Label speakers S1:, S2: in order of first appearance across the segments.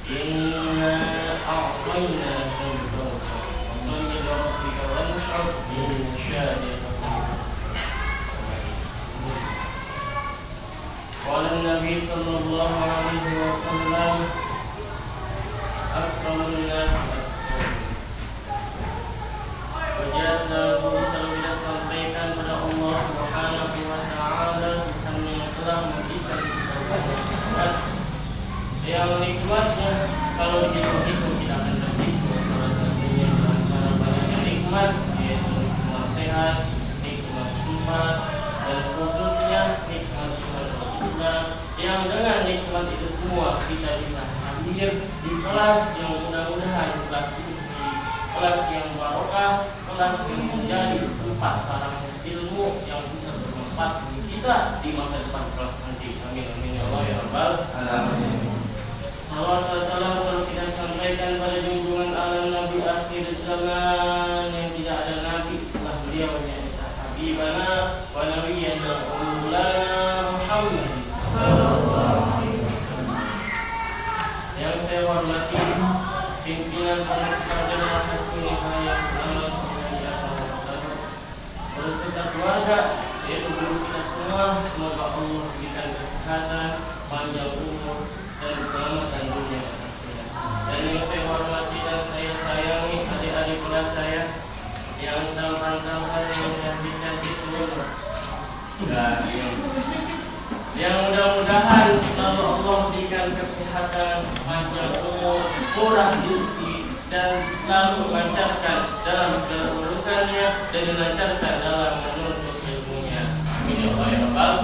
S1: إنا أعطيناك الكوثر فصل لربك وانحر إن شانئك قال النبي صلى الله عليه وسلم أكرم الناس أسقاهم. Wajah selalu kita sampaikan pada Allah Subhanahu wa Ta'ala, Tuhan yang telah memberikan kita yang nikmatnya kalau dihitung kita akan tertipu. Salah satunya antara banyaknya nikmat yaitu nikmat sehat, nikmat sempat, dan khususnya nikmat Islam, yang dengan nikmat itu semua kita bisa hadir di kelas yang mudah-mudahan kelas itu kelas yang barokah, kelas yang menjadi tempat sarana ilmu yang bisa bermanfaat bagi kita di masa depan kelak nanti. Amin amin ya Allah ya Rabbal alamin. Salawat wa salam selalu kita sampaikan pada junjungan alam Nabi akhir zaman yang tidak ada nabi setelah beliau, yaitu Habibana wa Nabiyyana Maulana Muhammad sallallahu alaihi wasallam. Yang saya hormati pimpinan Pondok Pesantren Hasni Hayat beserta keluarga, yaitu guru kita semua. Semoga Allah berikan kesehatan, panjang umur, dan keselamatan dunia dan akhirat. Dan yang saya hormati dan saya sayangi adik-adik kelas saya yang tampan-tampan, yang cantik-cantik semua. Yang mudah-mudahan selalu Allah berikan kesehatan, panjang umur, murah rezeki, dan selalu melancarkan dalam segala urusannya dan dilancarkan dalam menuntut ilmunya. Amin ya Allah ya Rabbal.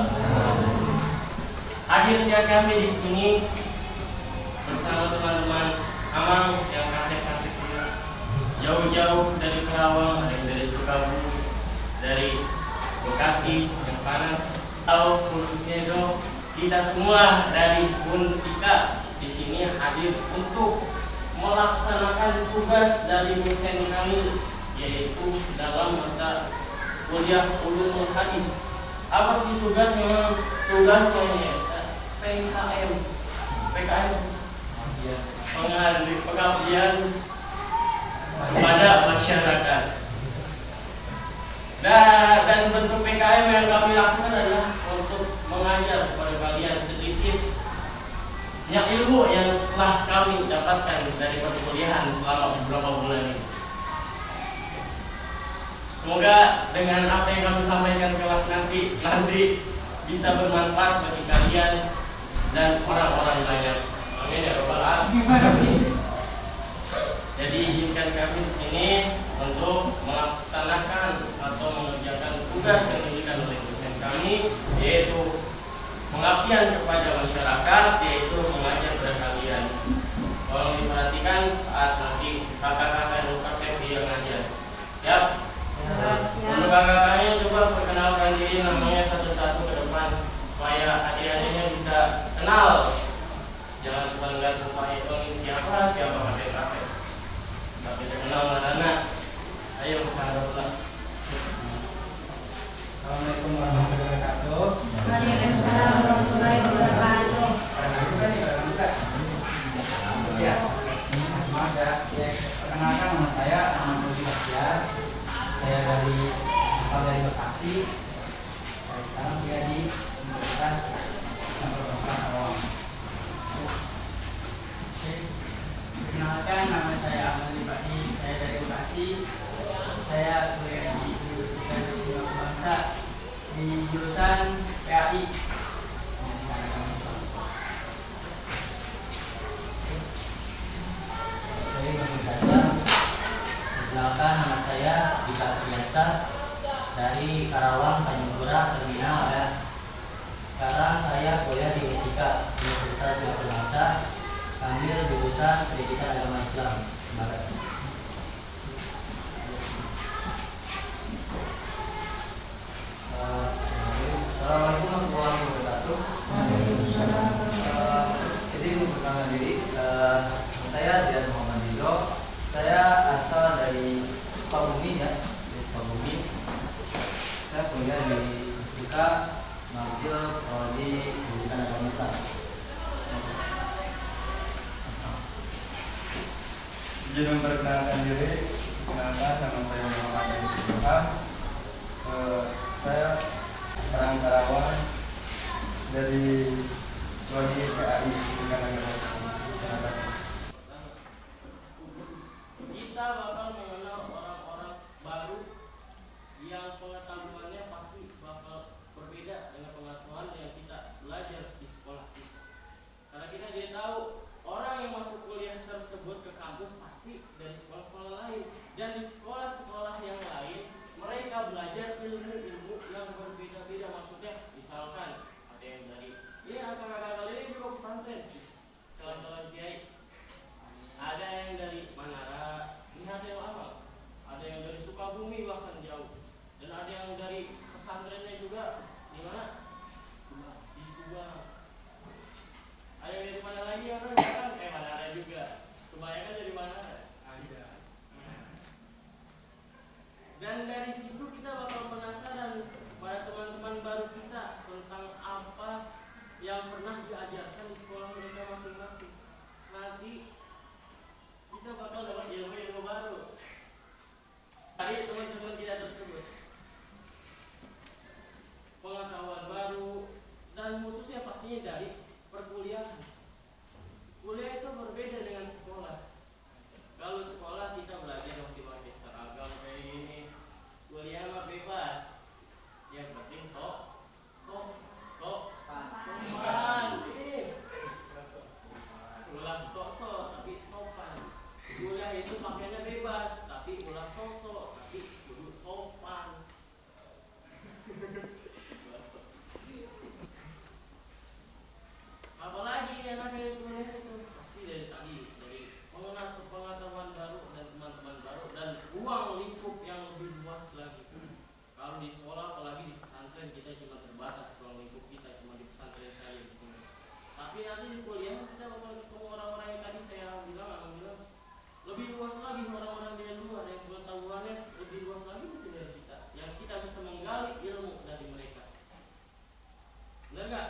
S1: Akhirnya kami di sini bersama teman-teman Amang yang kasih-kasih jauh-jauh dari Karawang, ada yang dari Sukabumi, dari Bekasi yang panas, atau khususnya itu kita semua dari Unsika di sini hadir untuk melaksanakan tugas dari dosen kami, yaitu dalam mata kuliah ulumul hadis. Apa sih tugasnya? Tugasnya PKM pengabdian kepada masyarakat. Dan bentuk PKM yang kami lakukan adalah untuk mengajar kepada kalian sedikitnya ilmu yang telah kami dapatkan dari perkuliahan selama beberapa bulan ini. Semoga dengan apa yang kami sampaikan kelak nanti bisa bermanfaat bagi kalian dan orang-orang lainnya. Amin ya Rabbal alamin. Jadi izinkan kami di sini untuk melaksanakan atau mengerjakan tugas yang diberikan oleh dosen kami, yaitu pengabdian kepada masyarakat, yaitu mengajar kepada kalian. Tolong diperhatikan saat nanti kakak-kakak yang kasih dia ngajar. Ya. Untuk kakak-kakaknya coba perkenalkan diri namanya satu-satu ke depan supaya adik-adiknya bisa kenal. Jangan cuma lihat muka itu siapa kakek-kakek, tapi kenal anak-anak. Ayo haraplah.
S2: Assalamualaikum warahmatullahi wabarakatuh.
S3: Waalaikumsalam warahmatullahi wabarakatuh.
S2: Ya, semoga perkenalkan nama saya Ahmad Budi Bahtiar. Saya asal dari Bekasi. Saya sekarang kuliah di Universitas Karawang. Perkenalkan nama saya Ahmad Budi Bahtiar. Saya dari Bekasi. Saya kuliah di Universitas Islam Bangsa di jurusan PAI. Perkenalkan nama saya Dika Biasa dari Karawang, Tanjung Pura, Terminal ya. Sekarang saya kuliah di Unsika Universitas Islam Bangsa, ambil jurusan Pendidikan Agama Islam. Terima kasih.
S4: Assalamualaikum warahmatullahi wabarakatuh. Jadi perkenalkan diri, saya Dian Muhammad Dido. Saya asal dari Sukabumi ya, dari Sukabumi. Saya kuliah di Unsika, ngambil di Pendidikan Agama Islam.
S5: Izin memperkenalkan diri. Kenalkan, nama saya Muhammad Abdullah. Saya orang Karawang dari Prodi PAI Pendidikan Agama.
S1: Kita bakal mengenal orang-orang baru yang pengetahuannya pasti bakal berbeda dengan pengetahuan yang kita belajar di sekolah kita. Karena kita dia tahu orang yang masuk kuliah tersebut ke kampus pasti dari sekolah-sekolah lain, dan di sekolah-sekolah yang lain mereka belajar ilmu-ilmu yang berbeda-beda. Maksudnya misalkan ada yang dari kakak-kakak ini juga pesantren, calon-calon kiai, ada yang dari Manara, ini ada yang lama, ada yang dari Sukabumi bahkan jauh, dan ada yang dari pesantrennya juga di mana? Di Subang. Ada yang dari mana lagi ya kan? Manara juga. Kebanyakan dari Manara. Ada. Dan dari situ kita bakal penasaran pada teman-teman baru kita tentang apa yang pernah diajarkan di sekolah mereka masing-masing. Nanti kita bakal dapat ilmu-ilmu baru dari teman-teman kita tersebut, pengetahuan baru, dan khususnya pastinya dari perkuliahan. Kuliah itu berbeda dengan sekolah. Kalau sekolah kita belajar masih pakai seragam kayak gini, kuliah mah bebas. Yang penting sopan. Ulah sok-sok tapi sopan. Kuliah itu pakainya bebas, tapi ulah sok-sok tapi kudu sopan. Apalagi enaknya kuliah itu pasti dari tadi, dari pengetahuan baru dan teman-teman baru dan ruang lingkup yang lebih luas lagi. Kalau di sekolah apalagi di pesantren kita cuma terbatas, ruang lingkup kita cuma di pesantren saya di sini. Tapi nanti di kuliah kita bakal ketemu orang-orang yang tadi saya bilang lebih luas lagi, orang-orang dari luar yang pengetahuannya lebih luas lagi dari kita, yang kita bisa menggali ilmu dari mereka. Benar nggak?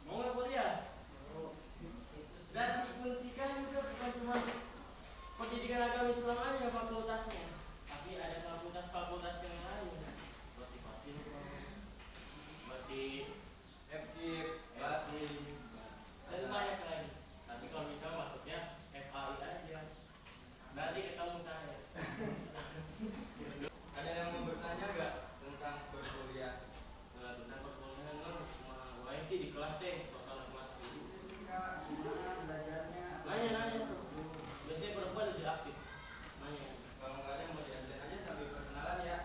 S1: Mau nggak kuliah? Dan difungsikan juga bukan cuma pendidikan agama Islam aja fakultasnya, tapi ada fakultas-fakultas yang lain seperti Fasilkom, seperti FKIP, dan banyak lagi. Tapi kalau bisa masuknya FAI aja, nanti ketemu saya.
S5: Ada yang mau bertanya nggak tentang berkuliah?
S1: Tentang perkuliahan semua lain sih di kelas deh, soal kelas dulu. Nanya tuh. Biasanya perempuan lebih aktif. Nanya.
S5: Kalau nggak ada yang mau diabsen aja sambil perkenalan ya.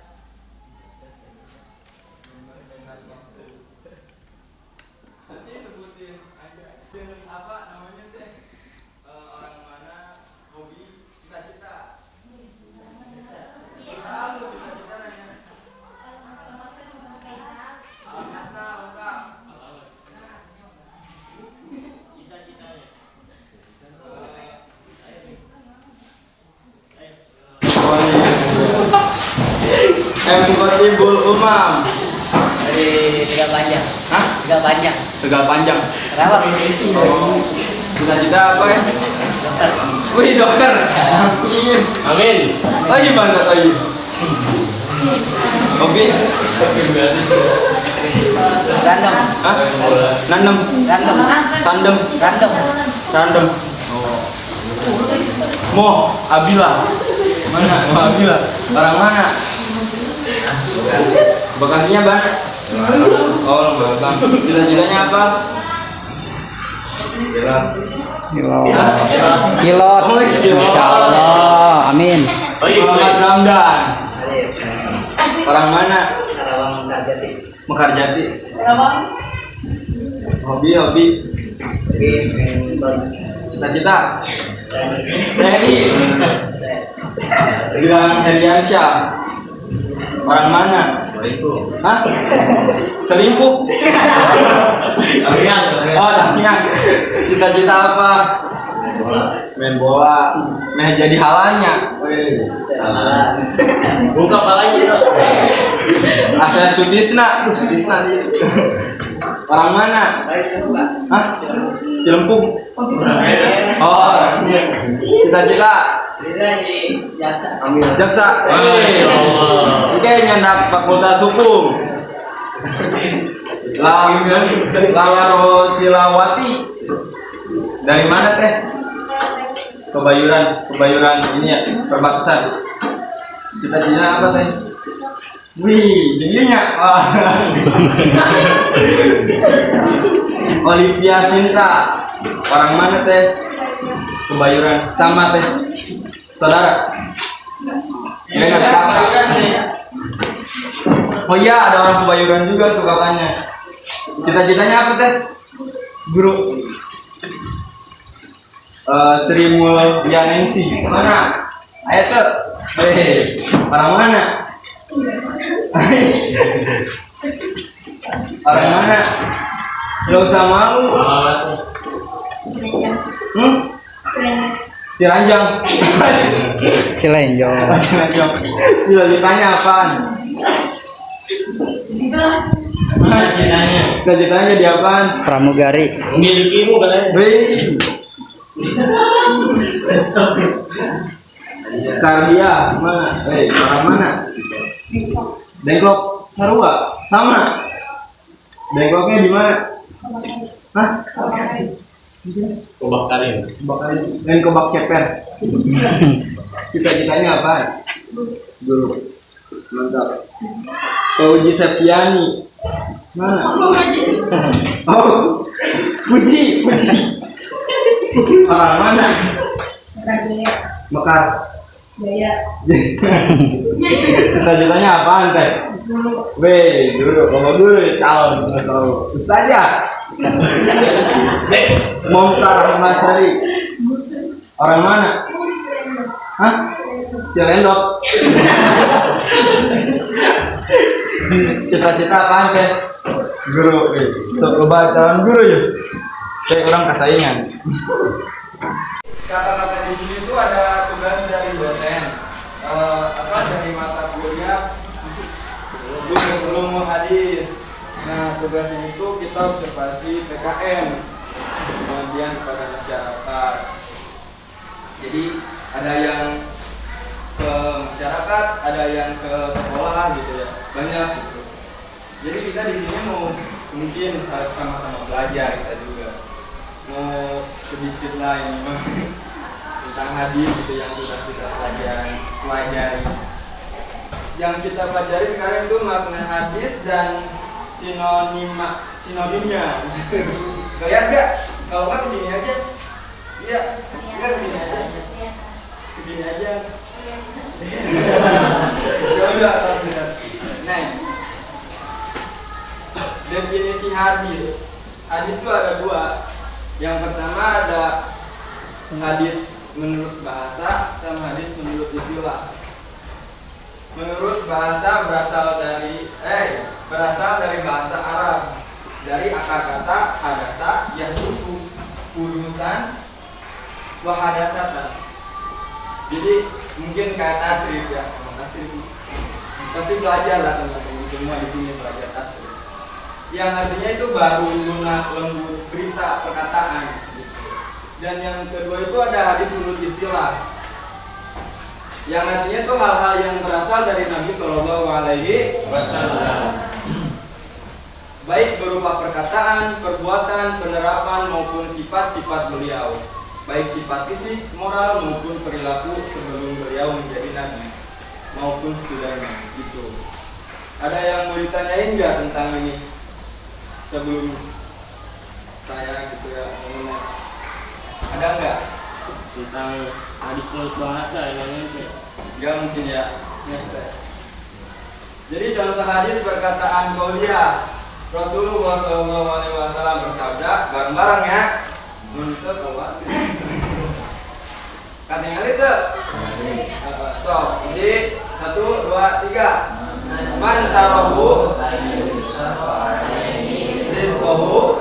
S5: Nanti sebutin aja. Apa namanya teh? Orang mana, hobi, cita-cita. Tahu cita-cita nanya. Alamatnya lengkap.
S1: Cita-citanya.
S5: Mkotibul Umam
S2: Dari Tegal Panjang.
S5: Hah?
S2: Tegal Panjang.
S5: Tegal Panjang.
S2: Karawang.
S5: Cita-cita apa ya?
S2: Dokter.
S5: Wih, dokter.
S1: Amin.
S5: Toyib banget, toyib. Hobi?
S2: Random.
S5: Hah? Nanem?
S2: Random.
S5: Tandem?
S2: Random.
S5: Random. Mo, Abila. Mana? Mo Abila. Orang mana? Bekasinya banyak. Oh, Bang. Cita-citanya apa?
S6: Pilot.
S5: Oh,
S6: Insya Allah. Amin.
S5: Muhammad Ramdan. Orang mana?
S2: Karawang Sarjati.
S5: Mekarjati. Hobi. Cita-cita. TNI. Gilang Heriansyah. Orang mana? Hah? Selingkuh? Oh, tanya. Cita-cita apa? Main bola. Main jadi halanya.
S1: Buka palanya dong.
S5: Asep Sutisna dia. Orang mana? Hah? Cilempung. Oh, orangnya. Cita-cita
S2: jadi jaksa.
S5: jaksa.
S1: Masya Allah.
S5: Oke, nyandak fakultas hukum. Lala Rosilawati. Dari mana teh? Kebayuran ini ya, perbatasan. Cita-cita apa teh? Wih, jadinya. Olivia Sinta. Orang mana teh? Kebayuran. Sama teh. Saudara. Dengan kakak. Oh iya, ada orang Kebayuran juga tuh kakaknya. Cita-citanya apa teh? Guru. Sri Mulyanengsi. Mana? Ayo tuh. Orang mana? Orang mana? Gak usah malu. Ciranjang.
S6: Cilenjong.
S5: Sudah ditanya apaan? Cita-citanya di apaan?
S6: Pramugari.
S1: Memilikimu katanya.
S5: Wih. Kardia mana? Orang mana? Dengklok Sarua sama. Dengkloknya di mana? Hah?
S1: Kebakarin.
S5: Dan kebak ceper. Cita-citanya apa? Guru. Mantap. Uji Septiani. Mana? Oh, Puji. Orang mana? Mekar. Cita-citanya apaan teh? Weh, dulu, kalau dulu calon Ustazah. Montar Ahmad Sari. Orang mana? Hah? Cilendok. Cita-cita apaan teh? Guru. Coba calon guru ya. Saya orang kesaingan. Kata-kata di sini itu ada tugas dari dosen. Dari mata kuliah belum hadis. Nah, tugasnya itu kita observasi PKM, kemudian kepada masyarakat. Jadi ada yang ke masyarakat, ada yang ke sekolah gitu ya, banyak gitu. Jadi kita di sini mau mungkin sama-sama belajar kita juga, mau sedikit lah ini tentang hadis gitu yang sudah kita pelajari. Yang kita pelajari sekarang itu makna hadis dan sinonimnya. Lihat gak? Kalau nggak kesini aja. Iya, nggak kesini aja. Kesini aja. Ya udah, next. Definisi hadis. Hadis itu ada dua. Yang pertama ada hadis menurut bahasa sama hadis menurut istilah. Menurut bahasa berasal dari bahasa Arab, dari akar kata hadasa yang kudusan wahadasatan. Jadi mungkin kayak tasrif ya, tasrif pasti belajar lah teman-teman semua di sini belajar tasrif. Yang artinya itu baru, lunak, lembut, berita, perkataan. Gitu. Dan yang kedua itu ada hadis menurut istilah. Yang artinya itu hal-hal yang berasal dari Nabi Shallallahu Alaihi Wasallam, baik berupa perkataan, perbuatan, penerapan maupun sifat-sifat beliau, baik sifat fisik, moral maupun perilaku sebelum beliau menjadi Nabi maupun sesudahnya. Gitu. Ada yang mau ditanyain nggak tentang ini sebelum saya gitu ya? Next. Ada nggak?
S1: Tentang hadis menurut bahasa ini
S5: Enggak mungkin ya. Next. Jadi contoh hadis perkataan qauliyah. Rasulullah SAW bersabda, bareng-bareng ya. Untuk apa? Katanya itu. So, jadi 1, 2, 3. Man sarahu rizqahu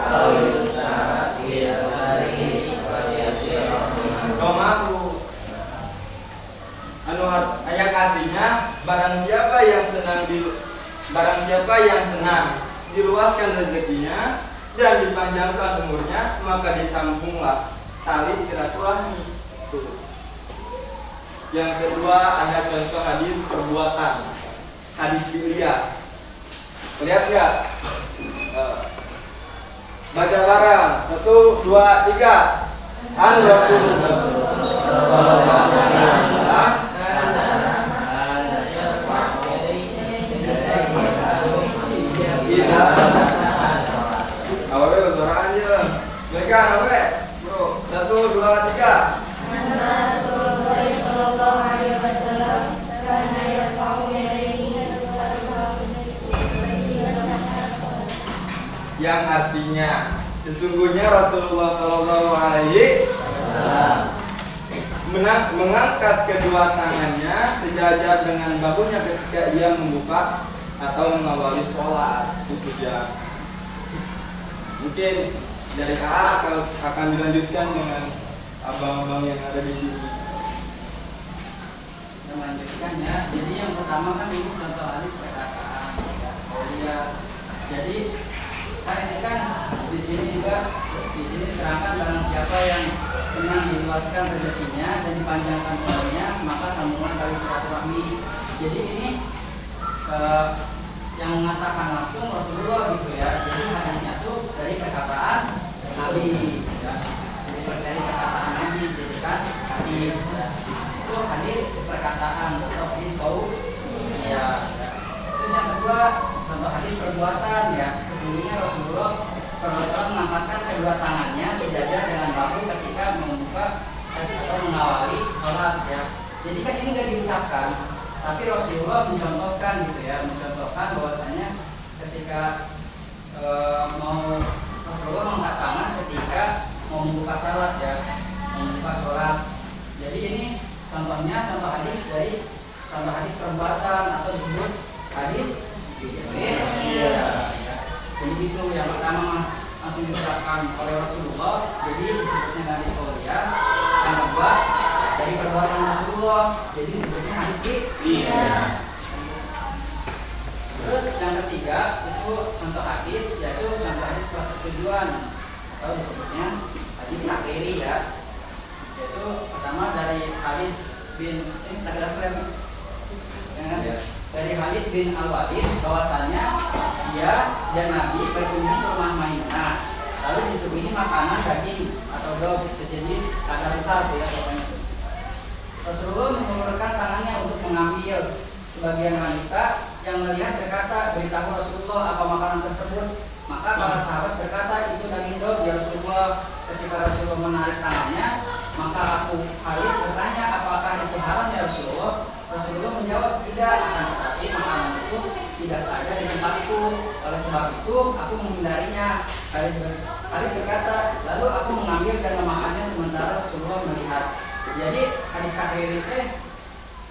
S5: domahu. Ayat artinya barang siapa yang senang diluaskan rezekinya dan dipanjangkan umurnya, maka disambunglah tali silaturahmi. Tuh. Yang kedua ada contoh hadis perbuatan, hadis fi'liyah. Lihat nggak? Baca bareng, 1, 2, 3. An Rasulullah sallallahu alaihi wasallam awalnya suara aja. Mereka apa? Bro, 1, 2, 3.
S3: Rasulullah sallallahu alaihi wasallam kana yarfa'u yadayhi
S5: Yang artinya sesungguhnya Rasulullah sallallahu alaihi mengangkat kedua tangannya sejajar dengan bahunya ketika ia membuka atau mengawali sholat. Itu dia. Mungkin dari AA akan dilanjutkan dengan abang-abang yang ada di sini.
S2: Melanjutkan ya. Jadi yang pertama kan ini contoh hadis perkataan ya. Jadi kan ini kan di sini juga diterangkan barang siapa yang senang diluaskan rezekinya dan dipanjangkan umurnya maka sambungan tali silaturahmi. Jadi ini yang mengatakan langsung Rasulullah gitu ya. Jadi hadisnya tuh dari perkataan Nabi ya. Dari perkataan Nabi jadi kan hadis ya. Itu hadis perkataan atau hadis kau ya. Terus yang kedua contoh hadis perbuatan ya. Sesungguhnya Rasulullah SAW mengangkatkan kedua tangannya sejajar dengan bahu ketika membuka atau mengawali sholat ya. Jadi kan ini nggak diucapkan, tapi Rasulullah mencontohkan gitu ya, mencontohkan bahwasanya ketika Rasulullah mengangkat tangan ketika mau membuka sholat ya, membuka sholat. Jadi ini contohnya contoh hadis dari contoh hadis perbuatan atau disebut hadis ya. Jadi itu yang pertama langsung diucapkan oleh Rasulullah, jadi disebutnya hadis qauliyah. Yang kedua dari perbuatan Rasulullah, jadi disebutnya hadis fi'liyah. Terus yang ketiga itu contoh hadis, yaitu contoh hadis persetujuan atau disebutnya hadis takriri ya. Yaitu pertama dari Khalid bin dari Khalid bin Al-Walid bahwasanya dia dan Nabi berkunjung ke rumah Maimunah, lalu disuguhi makanan daging atau dog sejenis kadar besar ya pokoknya. Rasulullah mengulurkan tangannya untuk mengambil. Sebagian wanita yang melihat berkata, beritahu Rasulullah apa makanan tersebut. Maka para sahabat berkata, itu daging dog ya Rasulullah. Ketika Rasulullah menarik tangannya, maka aku Khalid bertanya, apakah itu haram ya Rasulullah? Rasulullah menjawab, tidak, akan tetapi makanan itu tidak ada di tempatku. Oleh sebab itu aku menghindarinya. Khalid berkata, lalu aku mengambil dan memakannya sementara Rasulullah melihat. Jadi hadis takriri teh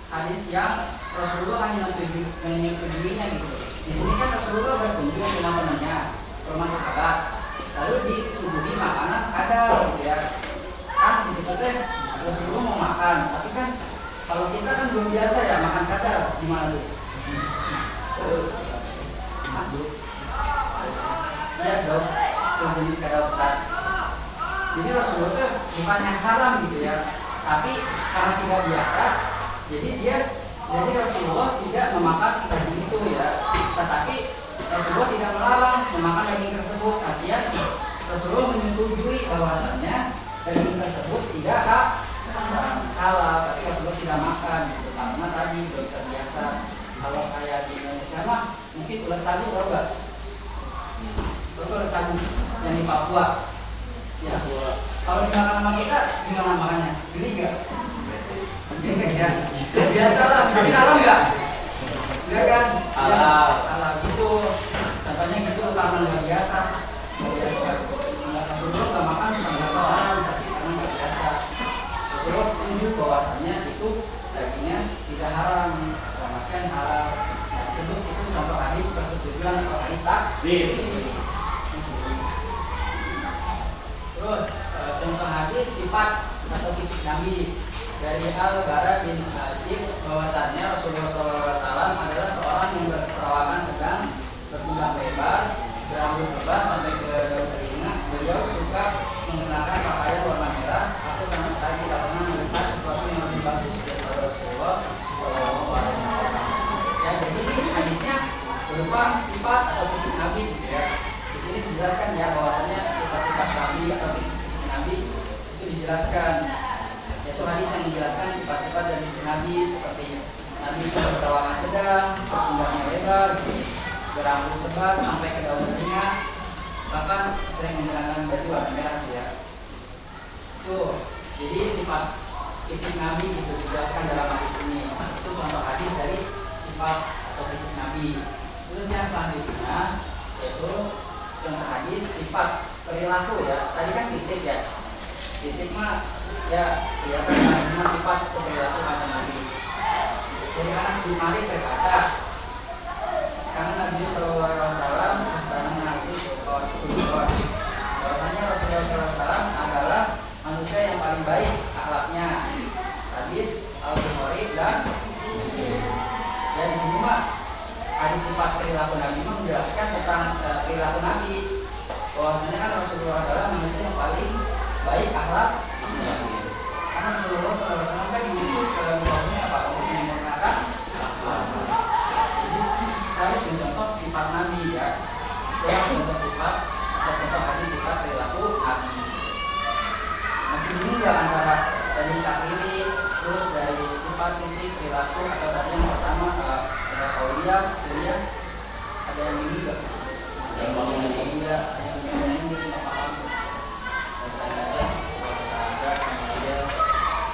S2: hadis yang Rasulullah hanya menyetujuinya gitu. Di sini kan Rasulullah berkunjung ke rumah temannya, rumah sahabat, lalu disuguhi makanan kadal gitu ya. Kan di situ teh Rasulullah mau makan, tapi kan kalau kita kan belum biasa ya makan kadal, gimana tuh? Lihat dong, sejenis kadal besar. Jadi Rasulullah tuh bukannya haram gitu ya, tapi karena tidak biasa, jadi Rasulullah tidak memakan daging itu ya. Tetapi Rasulullah tidak melarang memakan daging tersebut. Artinya Rasulullah menyetujui bahwasannya daging tersebut tidak halal, tapi Rasulullah tidak makan gitu. Karena tadi belum terbiasa. Kalau kayak di Indonesia mah mungkin ulat sagu tahu nggak? Ulat sagu yang di Papua. Ya. Kalau dimakan sama kita gimana makannya? Geli nggak? Geli ya. Biasalah, tapi halal nggak? Enggak kan?
S5: Halal.
S2: Halal gitu. Contohnya gitu karena nggak biasa. Nggak biasa. Rasulullah nggak makan bukan nggak halal, tapi karena nggak biasa. Rasulullah setuju bahwasannya itu dagingnya tidak haram, makan halal. Nah, disebut itu contoh hadis persetujuan atau hadis takdir. Terus contoh hadis sifat atau fisik Nabi dari Al-Bara bin Azib bahwasannya Rasulullah SAW adalah seorang yang berperawakan sedang, bertulang lebar, berambut lebat sampai ke telinga. Beliau suka mengenakan pakaian warna merah. Aku sama sekali tidak pernah melihat sesuatu yang lebih bagus daripada Rasulullah berupa sifat atau fisik Nabi gitu ya. Di sini dijelaskan ya bahwasanya sifat-sifat Nabi atau fisik Nabi itu dijelaskan. Yaitu hadis yang menjelaskan sifat-sifat dan fisik Nabi seperti Nabi itu berperawakan sedang, punggungnya lebar, berambut tebal sampai ke daun telinga, bahkan sering menggunakan baju warna merah ya. Itu jadi sifat fisik Nabi itu dijelaskan dalam hadis ini. Itu contoh hadis dari sifat atau fisik Nabi. Terus yang selanjutnya yaitu contoh hadis sifat perilaku ya. Tadi kan fisik ya. Fisik mah ya kelihatan namanya sifat atau perilaku kata Nabi. Jadi Anas bin Malik berkata, karena Nabi Shallallahu Alaihi Wasallam ngasih bahwasanya Rasulullah SAW adalah manusia yang paling baik akhlaknya. Hadis Al-Bukhari dan Muslim. Ya di sini mah hadis sifat perilaku Nabi mah menjelaskan tentang perilaku Nabi. Bahwasanya kan Rasulullah adalah manusia yang paling baik akhlaknya. Karena Rasulullah SAW kan diutus ke umatnya apa? Untuk menyempurnakan akhlak. Jadi harus mencontoh sifat Nabi ya. Dalam contoh sifat atau contoh hadis sifat perilaku Nabi. Masih ini juga antara dari takriri terus dari sifat fisik perilaku atau tadi yang pertama ada kauliah, kuliah, ada yang ini juga yang bangunan ini juga ada yang bangunan ini tidak paham. Ada tanya aja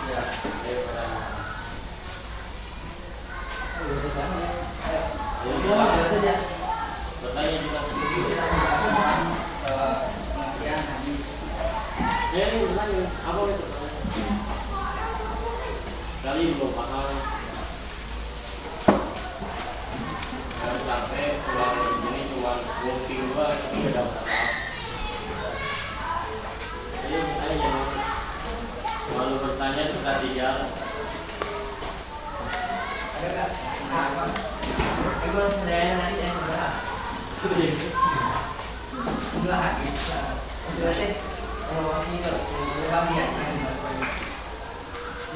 S2: ya saja.
S1: Bertanya juga.
S2: Jadi kita bahas tentang pengertian hadis.
S1: Ini bertanya apa itu? Kali belum paham. Jangan sampai keluar dari sini cuma walking doang tapi nggak dapat apa. Jadi kita jangan selalu bertanya suka tinggal.
S2: Ada nggak? Nah, apa? Itu saya nanti yang sebelah.
S1: Serius.
S2: Sebelah hadis. Sebelah sih. Kalau ini tuh bagian yang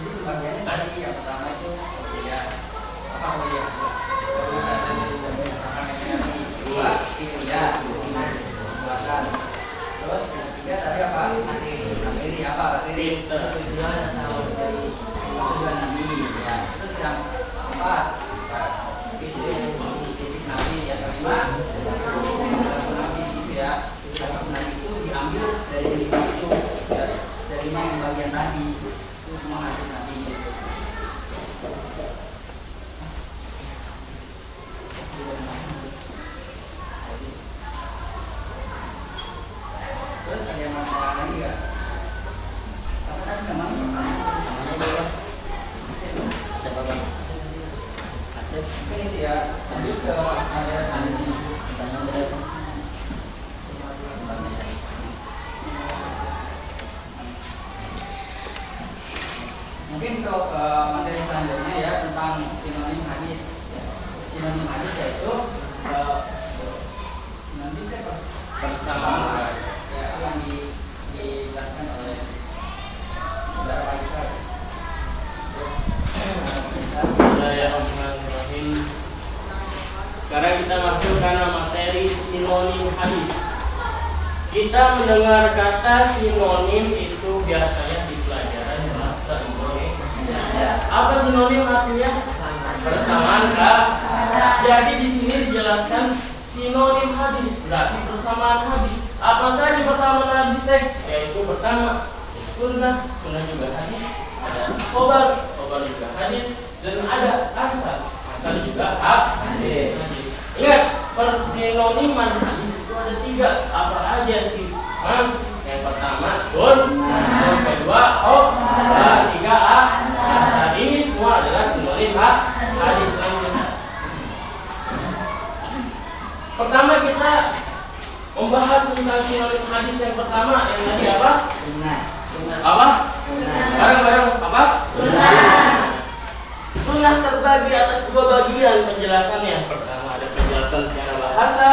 S2: jadi bagiannya tadi yang pertama itu kuliah apa kuliah kedua kuliah bahkan terus yang ketiga tadi apa materi apa materi tujuan asal dari sebuah Nabi ya terus yang keempat fisik Nabi yang kelima Nabi itu ya hadis Nabi itu diambil dari lima itu ya, dari lima bagian tadi itu semua hadis Nabi gitu. Terus ada yang mau tanya lagi nggak? Sampai tadi namanya namanya berapa? Siapa bang? Asep. Mungkin itu ya. Lanjut ke materi selanjutnya. Pertanyaan berapa? Mungkin ke materi selanjutnya ya tentang sinonim hadis. Sinonim hadis yaitu sinonim itu
S1: Persamaan.
S2: ya yang dijelaskan oleh saudara Faisal.
S1: Bismillahirrahmanirrahim. Sekarang kita masuk karena materi sinonim hadis. Kita mendengar kata sinonim itu biasanya di pelajaran bahasa Indonesia. Apa sinonim artinya? Persamaan kak. Jadi di sini dijelaskan sinonim hadis berarti persamaan hadis. Apa saja pertama hadis yaitu pertama sunnah, sunnah juga hadis. Ada khobar, khobar juga hadis. Dan ada asal, asal juga hadis. Ingat persinoniman hadis itu ada tiga. Apa aja sih? Yang pertama sun, yang kedua khobar, tiga asal. Ini semua adalah sinonim hadis. Pertama kita membahas tentang sinonim hadis yang pertama yang tadi apa?
S2: Sunnah.
S1: Apa? Bareng-bareng apa? Sunnah terbagi atas dua bagian penjelasannya. Pertama ada penjelasan secara bahasa,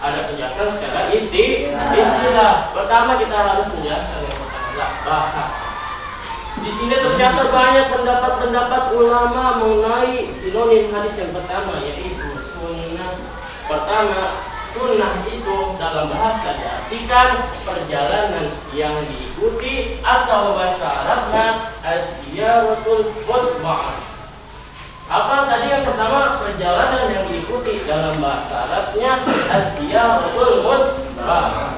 S1: ada penjelasan secara istilah. Pertama kita harus menjelaskan yang pertama bahasa. Di sini tercatat banyak pendapat-pendapat ulama mengenai sinonim hadis yang pertama yaitu sunnah, Pertama, sunnah itu dalam bahasa diartikan perjalanan yang diikuti atau bahasa Arabnya as-siyaratul mutba'ah. Apa tadi yang pertama? Perjalanan yang diikuti dalam bahasa Arabnya as-siyaratul mutba'ah.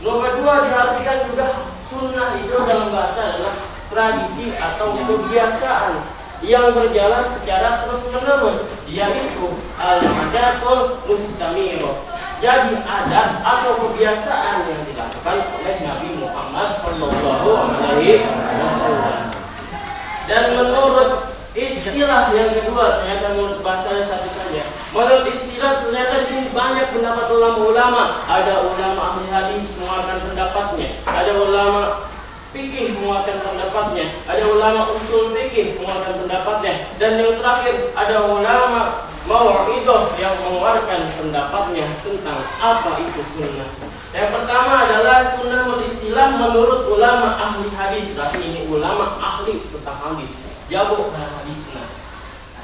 S1: Nomor kedua diartikan juga sunnah itu dalam bahasa adalah tradisi atau kebiasaan yang berjalan secara terus-menerus, yaitu al-adatul mustamirah. Jadi adat atau kebiasaan yang dilakukan oleh Nabi Muhammad SAW. Dan menurut istilah yang kedua, ternyata menurut bahasa satu saja. Menurut istilah ternyata di sini banyak pendapat ulama-ulama. Ada ulama ahli hadis mengeluarkan pendapatnya, ada ulama fikih mengeluarkan pendapatnya, ada ulama usul fikih mengeluarkan pendapatnya, dan yang terakhir ada ulama mau'idhah yang mengeluarkan pendapatnya tentang apa itu sunnah. Yang pertama adalah sunnah beristilah menurut ulama ahli hadis. Berarti ini ulama ahli tentang hadis, jago dengan hadisnya.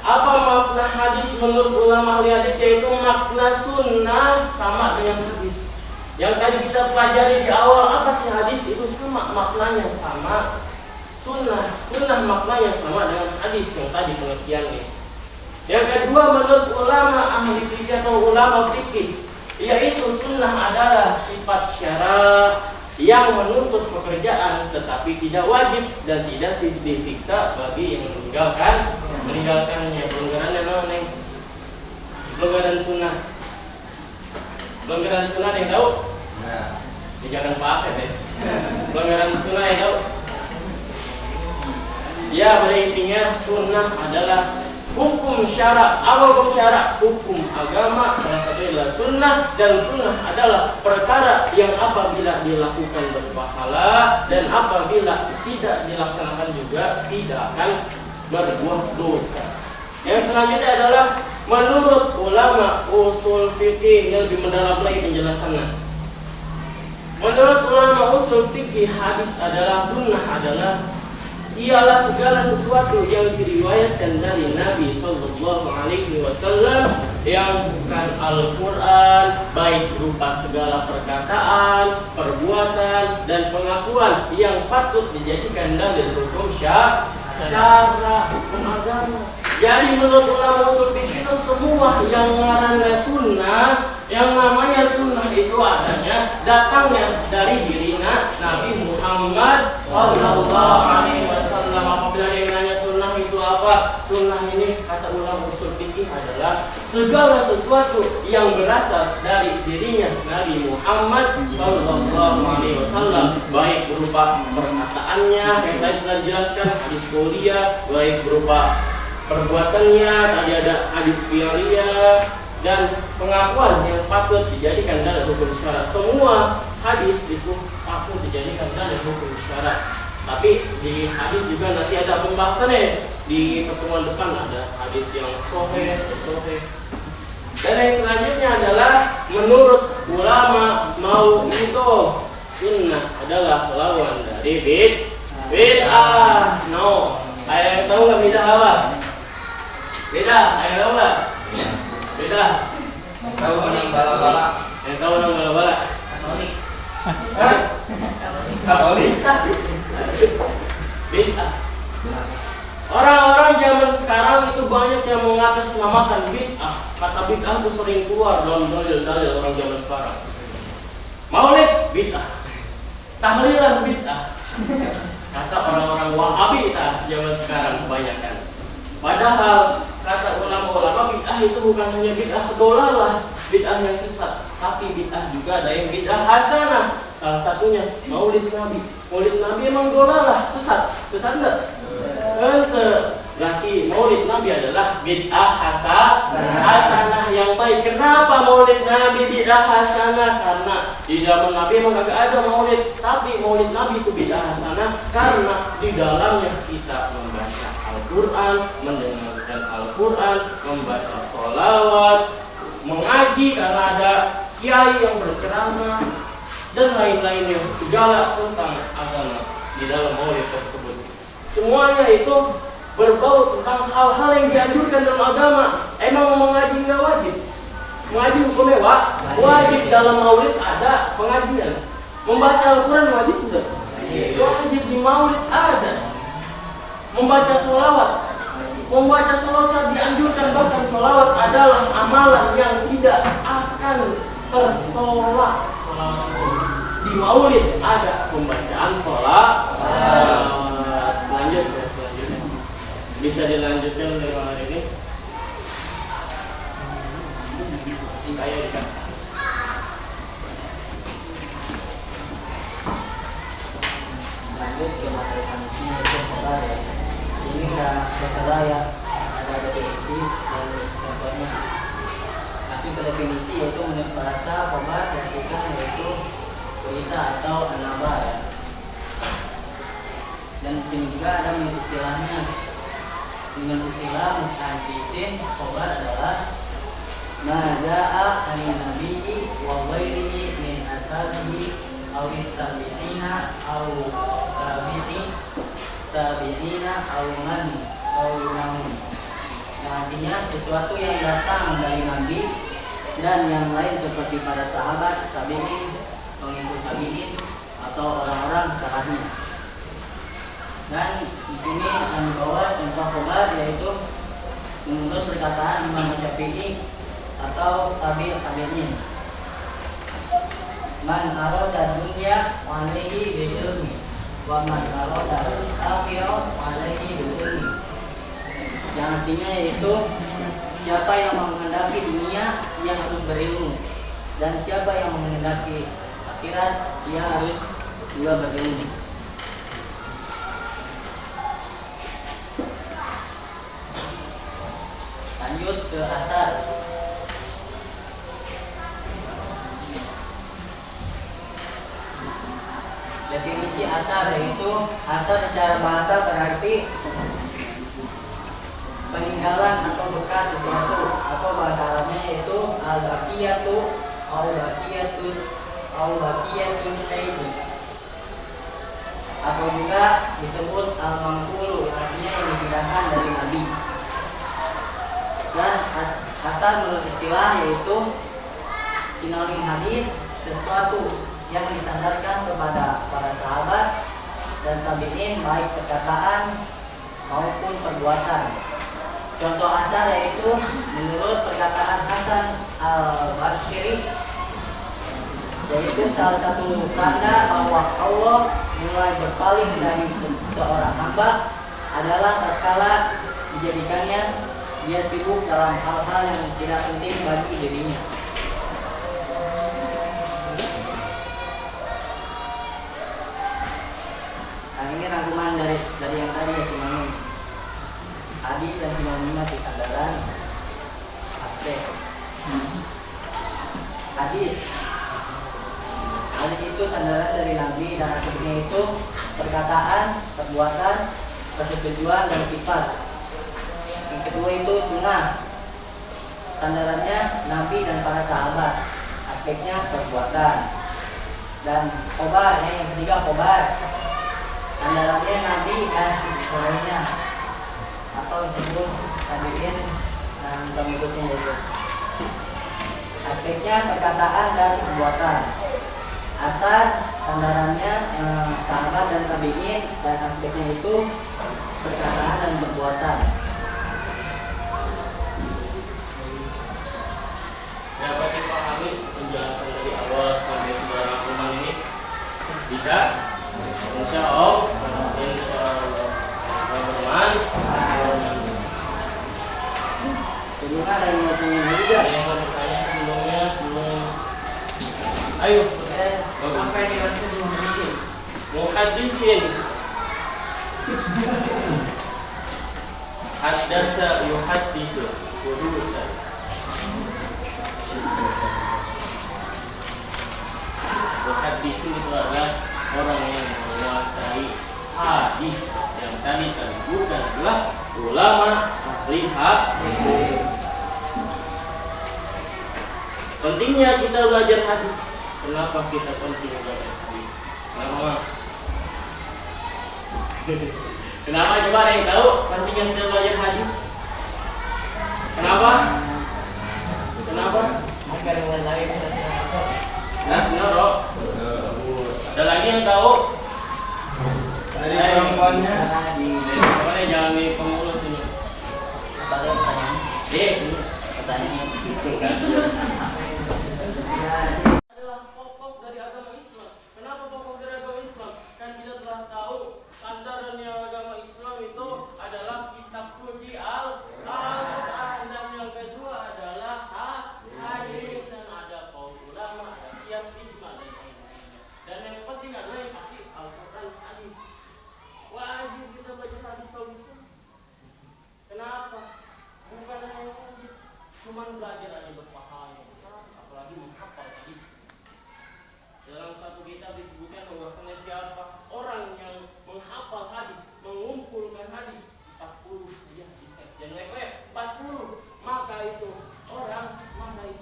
S1: Apa makna hadis menurut ulama ahli hadis? Yaitu makna sunnah sama dengan hadis. Yang tadi kita pelajari di awal, apa sih hadis? Itu sama maknanya sama sunnah. Sunnah maknanya sama dengan hadis yang tadi pengertiannya. Yang kedua menurut ulama ahli fikih atau ulama fikih, yaitu sunnah adalah sifat syara yang menuntut pekerjaan tetapi tidak wajib dan tidak disiksa bagi yang meninggalkannya. Pelanggarannya namanya pelanggaran sunnah. Pelanggaran sunnah yang tahu? Nah, jangan pasir deh. Pelanggaran sunnah yang tahu? Ya, pada intinya sunnah adalah hukum syara. Apa hukum syara? Hukum agama. Salah satunya adalah sunnah, dan sunnah adalah perkara yang apabila dilakukan berpahala dan apabila tidak dilaksanakan juga tidak akan berbuah dosa. Yang selanjutnya adalah menurut ulama usul fikih yang lebih mendalam lagi penjelasannya. Menurut ulama usul fikih, hadis adalah sunnah adalah ialah segala sesuatu yang diriwayatkan dari Nabi Sallallahu Alaihi Wasallam yang bukan Al-Quran, baik berupa segala perkataan, perbuatan, dan pengakuan yang patut dijadikan dalil hukum syara hukum agama. Jadi menurut ulama usul fikih itu semua yang ngaranna sunnah, yang namanya sunnah itu adanya datangnya dari dirinya Nabi Muhammad Sallallahu Alaihi Wasallam. Apabila dia nanya sunnah itu apa, sunnah ini kata ulama usul fikih adalah segala sesuatu yang berasal dari dirinya Nabi Muhammad Sallallahu Alaihi Wasallam, baik berupa perkataannya yang tadi telah dijelaskan hadis mulia, baik berupa perbuatannya, tadi ada hadis fi'liyah, dan pengakuan yang patut dijadikan dalam hukum syara. Semua hadis itu patut dijadikan dalam hukum syara. Tapi di hadis juga nanti ada pembahasannya. Di pertemuan depan ada hadis yang sahih. Dan yang selanjutnya adalah menurut ulama mau'idhah, sunnah adalah lawan dari bid'ah. No, ada yang tahu nggak bid'ah apa? Beda, ada yang tahu nggak? Beda.
S5: Tahu menang bala-bala.
S1: Yang tahu menang bala-bala?
S5: Katolik.
S1: Bid'ah. Orang-orang zaman sekarang itu banyak yang mengatasnamakan bid'ah. Kata bid'ah itu sering keluar dalam dalil-dalil orang zaman sekarang. Maulid bid'ah, tahlilan bid'ah. Kata orang-orang Wahabi zaman sekarang kebanyakan. Padahal kata ulama-ulama bid'ah itu bukan hanya bid'ah dolalah, bid'ah yang sesat, tapi bid'ah juga ada yang bid'ah hasanah. Salah satunya Maulid Nabi. Maulid Nabi emang dolalah, sesat enggak? Ente. Berarti Maulid Nabi adalah bid'ah hasanah yang baik. Kenapa Maulid Nabi bid'ah hasanah? Karena di dalam Nabi emang kagak ada Maulid, tapi Maulid Nabi itu bid'ah hasanah karena di dalamnya kita membaca Al-Quran, mendengarkan Al-Quran, membaca sholawat, mengaji karena ada kiai yang berceramah, dan lain-lainnya, segala tentang agama di dalam maulid tersebut. Semuanya itu berbau tentang hal-hal yang dianjurkan dalam agama. Emang mengaji nggak wajib? Mengaji hukumnya wajib dalam maulid ada pengajian. Membaca Al-Quran wajib tidak? Wajib di maulid ada. Membaca sholawat. Membaca sholawat dianjurkan, bahkan sholawat adalah amalan yang tidak akan tertolak. Sholawat itu di maulid ada pembacaan sholawat. Lanjut selanjutnya. Bisa dilanjutkan dengan hari ini.
S2: Lanjut ke materi manusia itu khobar ya. Ini udah ya, ada definisi dan contohnya. Masuk ke definisi yaitu menurut bahasa khobar diartikan yaitu berita atau anaba ya. Dan di sini juga ada menurut istilahnya. Dengan istilah muhaditsin khobar adalah Maja'a anin nabiyyi wa ghairihi min ashabihi aw tabi'ina aw tabi'ina aw man yang artinya sesuatu yang datang dari Nabi dan yang lain seperti para sahabat, tabi'in, pengikut tabi'in atau orang-orang setelahnya. Dan di sini yang dibawa contoh khobar yaitu menurut perkataan Imam Syafi'i atau tabi'in. Man arada dunya wa alaihi bil-ilmi wa man arada akhirah wa alaihi bil-ilmi. Yang artinya yaitu siapa yang menghendaki dunia dia harus berilmu, dan siapa yang menghendaki akhirat dia harus juga berilmu. Lanjut ke asar. Definisi asar yaitu asar secara bahasa berarti peninggalan atau bekas sesuatu, atau bahasa Arabnya yaitu al-baqiyatu al-baqiyatun syai'in, atau juga disebut al-manqulu, artinya yang dipindahkan dari Nabi. Dan asar menurut istilah yaitu sinonim hadis, sesuatu yang disandarkan kepada para sahabat dan tabi'in baik perkataan maupun perbuatan. Contoh asar yaitu menurut perkataan Hasan al-Basri, yaitu salah satu tanda bahwa Allah mulai berpaling dari seseorang hamba adalah tatkala dijadikannya dia sibuk dalam hal-hal yang tidak penting bagi dirinya. Nah, ini rangkuman dari yang tadi ya, sinonim hadis dan sinonimnya di sandaran aspek. Hadis itu sandaran dari Nabi dan aspeknya itu perkataan, perbuatan, persetujuan dan sifat. Yang kedua itu sunnah, sandarannya Nabi dan para sahabat, aspeknya perbuatan. Dan khobar, yang ketiga khobar, sandarannya Nabi dan lainnya, atau disebut tabi'in dan pengikutnya itu. Aspeknya perkataan dan perbuatan. Asar sandarannya sahabat dan tabi'in, dan aspeknya itu perkataan dan perbuatan.
S1: Dapat dipahami penjelasan dari awal sampai sudah rangkuman ini? Bisa? Insya Allah. Teman-teman,
S2: Sebelumnya ada yang mau tanya juga.
S1: ada yang mau bertanya sebelum ayo.
S2: Apa yang dimaksud muhaddisin?
S1: Muhaddisin haddasa yuhaddisu hudusan. Muhaddisin itu adalah orang yang menguasai hadis, yang tadi kita sebutkan adalah ulama ahli hadis. Pentingnya kita belajar hadis. Kenapa kita penting belajar hadis? Kenapa? Kenapa? Coba ada yang tahu pentingnya kita belajar hadis? Kenapa? Kenapa? Nah, Noro. Ada lagi yang tahu?
S5: Dari perempuannya.
S1: Pokoknya jangan di pengurus ini.
S2: Apa ada pertanyaan?
S1: Sini.
S2: Pertanyaannya.
S1: Adalah pokok dari agama Islam. Kenapa pokok dari agama Islam? Kan kita telah tahu sandarannya agama Islam itu adalah kitab suci Al-Quran, dan yang kedua adalah hadis, dan ada kaul ulama, ada qiyas, ijma, dan lain-lainnya. Dan yang penting adalah yang pasti Al-Quran, hadis. Wajib kita belajar hadis kalau bisa. Kenapa? Bukan hanya wajib, cuman belajar aja berpahala besar, apalagi menghafal hadis. Dalam satu kitab disebutkan bahwasanya siapa orang yang menghafal hadis, mengumpulkan hadis 40 saja bisa. Jangan lewat 40, maka itu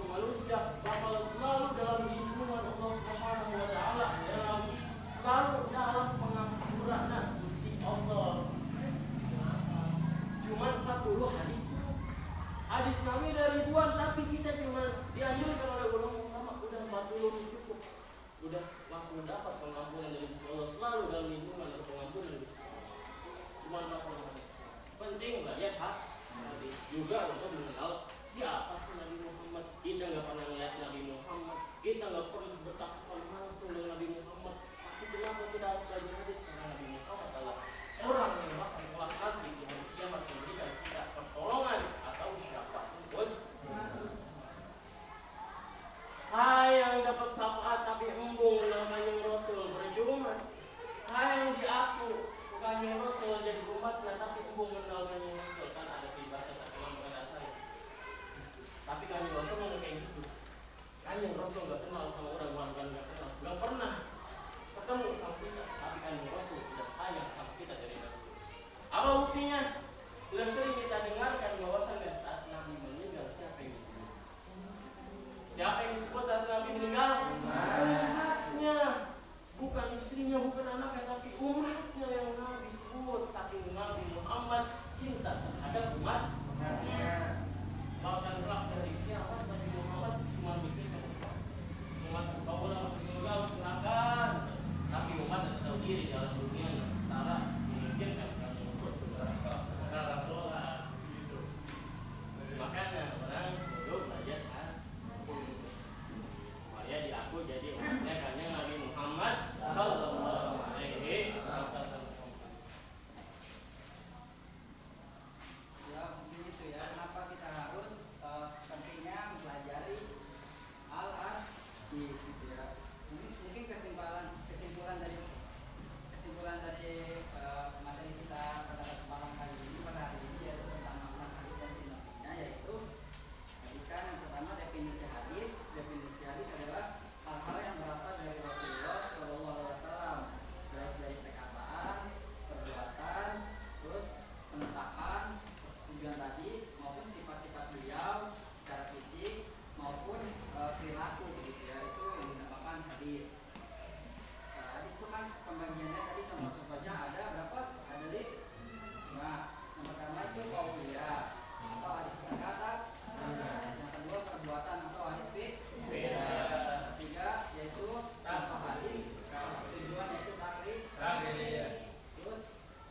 S1: manusia bakal selalu dalam lindungan Allah Subhanahu wa taala, selalu dalam pengampunan Gusti Allah. Cuman 40 hadis. Hadis Nabi dari ribuan, tapi kita cuma dianjurkan oleh ulama udah 40 cukup. Udah langsung dapat pengampunan dari Gusti Allah, selalu dalam lindungan dan pengampunan dari Gusti Allah. Cuma 40 hadis. Penting belajar hadis juga untuk mengenal siapa sih Nabi Muhammad. Kita nggak pernah melihat Nabi Muhammad, kita nggak pernah bertakwa langsung dengan Nabi Muhammad. Tapi kenapa kita harus belajar hadis? Karena Nabi Muhammad adalah orang yang bakal kelak nanti di hari kiamat memberikan kita pertolongan atau syafaat. Hai yang dapat syafaat tapi embung namanya Rasul, percuma. Hai yang diaku bukannya Rasul jadi umatnya tapi embung namanya Rasul. Kan ada peribahasa terkenal pada saya. Tapi kan Rasul mau kayak gitu. Kan yang Rasul gak kenal sama orang, bukan gak kenal, gak pernah ketemu sama kita. Tapi kan Rasul tidak sayang sama kita dari dahulu. Apa buktinya? Sudah sering kita dengarkan bahwasanya saat Nabi meninggal siapa yang disebut? Siapa yang disebut saat Nabi meninggal? Umatnya, bukan istrinya, bukan anaknya, tapi umatnya yang Nabi sebut. Saking Nabi Muhammad cinta terhadap umatnya. Bahkan kelak dari kiamat Nabi Muhammad cuma mikirkan umat kaulah masuk surga silakan, tapi umat tetap diri dalam dunia antara memikirkan kami Rasulullah gitu. Makanya orang perlu belajar supaya diaku jadi umatnya kanjeng Nabi Muhammad sallallahu alaihi wasallam.
S2: Ya mungkin itu ya, kenapa kita harus pentingnya mempelajari al-hadis gitu ya. Mungkin kesimpulan dari materi kita pada kesempatan kali ini, pada hari ini, yaitu tentang makna hadis dan sinopsinya, yaitu tadi kan yang pertama definisi hadis adalah hal-hal yang berasal dari Rasulullah SAW, baik dari perkataan, perbuatan, terus penetapan, persetujuan tadi, maupun sifat-sifat beliau secara fisik maupun perilaku gitu ya, itu yang dinamakan hadis. Hadis itu kan pembagiannya tadi contoh-contohnya ada berapa? Ada 5. Yang pertama itu qauliyah atau hadis perkataan. Yang kedua perbuatan atau hadis fi'il. Ketiga yaitu contoh hadis, tujuan yaitu takrib. Terus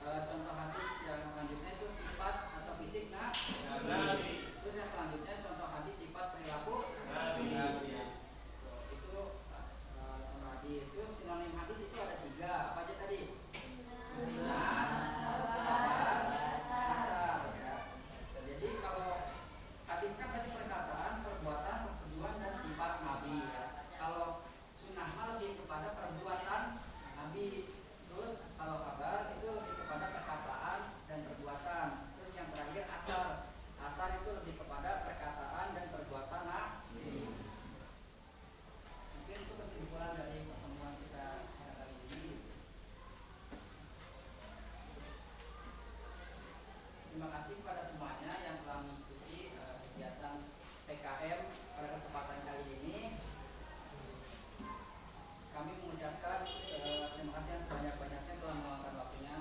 S2: contoh hadis yang selanjutnya itu sifat atau fisik Nabi. Terus yang selanjutnya contoh hadis sifat perilaku Nabi. Itu contoh hadis. Terus sinonim hadis itu ada 3. Apa aja tadi? Sunnah, khabar, asar ya. Jadi kalau hadis kan tadi perkataan, perbuatan, persetujuan dan sifat Nabi ya. Kalau sunnah lebih kepada perbuatan Nabi. Terus kalau kabar itu lebih kepada perkataan dan perbuatan. Terus yang terakhir asar itu lebih kepada perkataan dan perbuatan Nabi. Mungkin itu kesimpulan dari pertemuan kita pada kali ini. Terima kasih kepada semuanya yang telah mengikuti kegiatan PKM pada kesempatan kali ini. Kami mengucapkan terima kasih yang sebanyak-banyaknya telah meluangkan waktunya.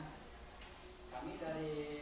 S2: Kami dari